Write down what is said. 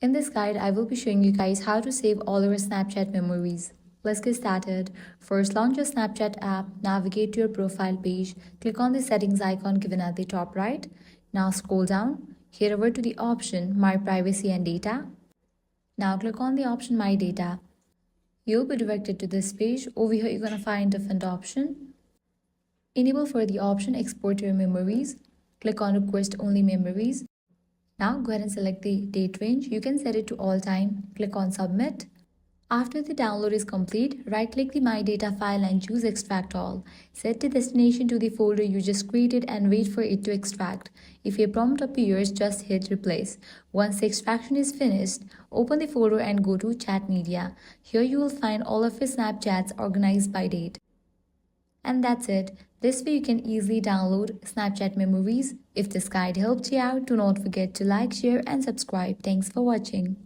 In this guide, I will be showing you guys how to save all your Snapchat memories. Let's get started. First, launch your Snapchat app, navigate to your profile page, click on the settings icon given at the top right. Now scroll down, head over to the option My Privacy and Data. Now click on the option My Data. You'll be directed to this page. Over here, you're going to find different option. Enable for the option Export Your Memories. Click on Request Only Memories. Now go ahead and select the date range. You can set it to all time. Click on Submit. After the download is complete, right-click the My Data file and choose Extract All. Set the destination to the folder you just created and wait for it to extract. If a prompt appears, just hit Replace. Once the extraction is finished, open the folder and go to Chat Media. Here you will find all of your Snapchats organized by date. And that's it. This way you can easily download Snapchat memories. If this guide helped you out, do not forget to like, share and subscribe. Thanks for watching.